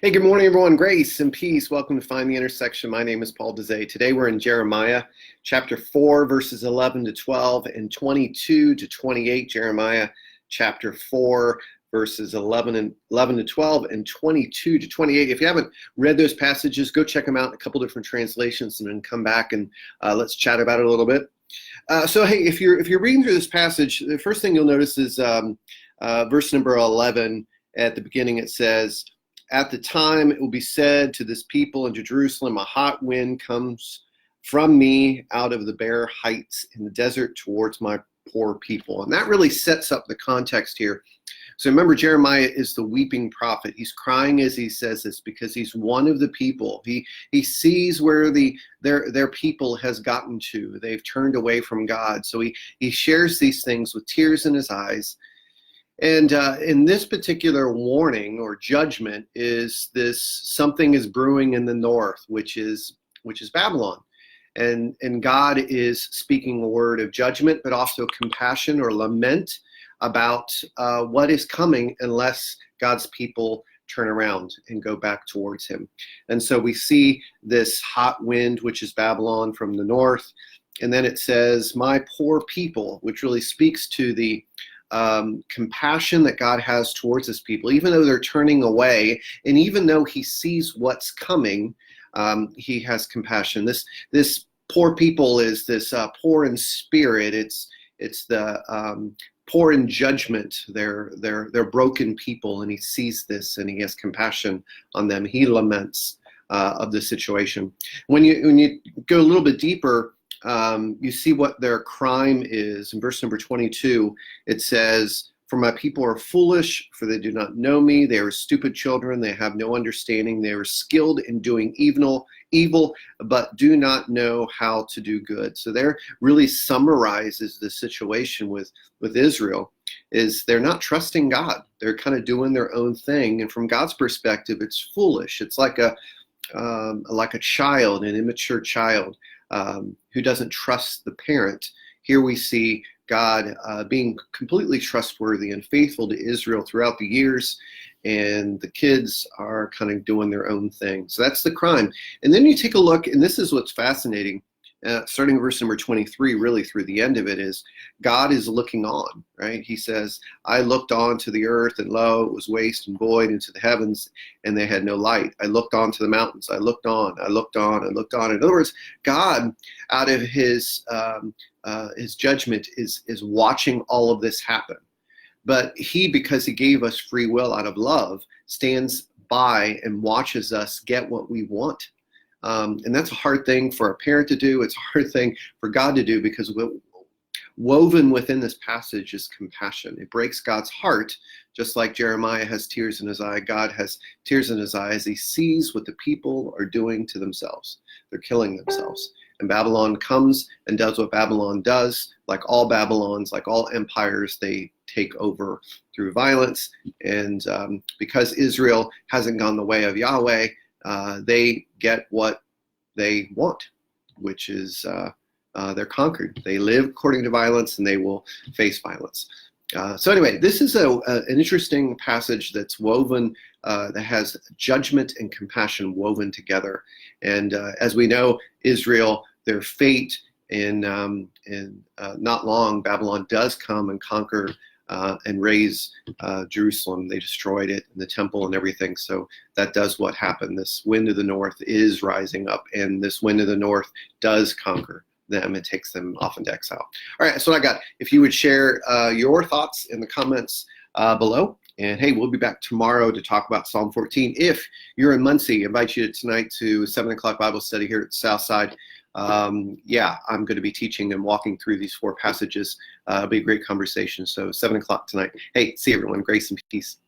Hey, good morning, everyone. Grace and peace. Welcome to Find the Intersection. My name is Paul Dezay. Today we're in Jeremiah chapter 4, verses 11 to 12 and 22 to 28. Jeremiah chapter 4, verses 11 to 12 and 22 to 28. If you haven't read those passages, go check them out in a couple different translations and then come back and let's chat about it a little bit. Hey, if you're reading through this passage, the first thing you'll notice is verse number 11. At the beginning, it says, "At the time it will be said to this people and to Jerusalem, a hot wind comes from me out of the bare heights in the desert towards my poor people." And that really sets up the context here. So remember, Jeremiah is the weeping prophet. He's crying as he says this because he's one of the people. He sees where their people has gotten to. They've turned away from God. So he shares these things with tears in his eyes. And in this particular warning or judgment is this: something is brewing in the north, which is Babylon. And God is speaking a word of judgment, but also compassion or lament about what is coming unless God's people turn around and go back towards him. And so we see this hot wind, which is Babylon from the north. And then it says, "My poor people," which really speaks to the compassion that God has towards his people, even though they're turning away, and even though he sees what's coming, he has compassion. This poor people is this poor in spirit. It's the poor in judgment. They're broken people, and he sees this and he has compassion on them. He laments of the situation. When you go a little bit deeper, you see what their crime is. In verse number 22, it says, "For my people are foolish, for they do not know me. They are stupid children. They have no understanding. They are skilled in doing evil, but do not know how to do good." So there really summarizes the situation with Israel, is they're not trusting God. They're kind of doing their own thing. And from God's perspective, it's foolish. It's like a child, an immature child, who doesn't trust the parent. Here we see God being completely trustworthy and faithful to Israel throughout the years, and the kids are kind of doing their own thing. So that's the crime. And then you take a look, and this is what's fascinating, starting in verse number 23, really through the end of it, is God is looking on, right? He says, "I looked on to the earth, and lo, it was waste and void, into the heavens, and they had no light. I looked on to the mountains. I looked on, I looked on, I looked on." In other words, God, out of his judgment, is watching all of this happen. But he, because he gave us free will out of love, stands by and watches us get what we want. And that's a hard thing for a parent to do. It's a hard thing for God to do, because woven within this passage is compassion. It breaks God's heart, just like Jeremiah has tears in his eye. God has tears in his eye as he sees what the people are doing to themselves. They're killing themselves. And Babylon comes and does what Babylon does. Like all Babylons, like all empires, they take over through violence. And because Israel hasn't gone the way of Yahweh, they get what they want, which is they're conquered. They live according to violence, and they will face violence. So anyway, this is an interesting passage that's woven, that has judgment and compassion woven together. And as we know, Israel, their fate in not long, Babylon does come and conquer and raise Jerusalem. They destroyed it, and the temple and everything. So that does what happened. This wind of the north is rising up, and this wind of the north does conquer them and takes them off into exile. All right, that's what I got. If you would share your thoughts in the comments below. And hey, we'll be back tomorrow to talk about Psalm 14. If you're in Muncie, I invite you tonight to 7 o'clock Bible study here at the South Side. I'm going to be teaching and walking through these 4 passages. It'll be a great conversation. So 7 o'clock tonight. Hey, see everyone. Grace and peace.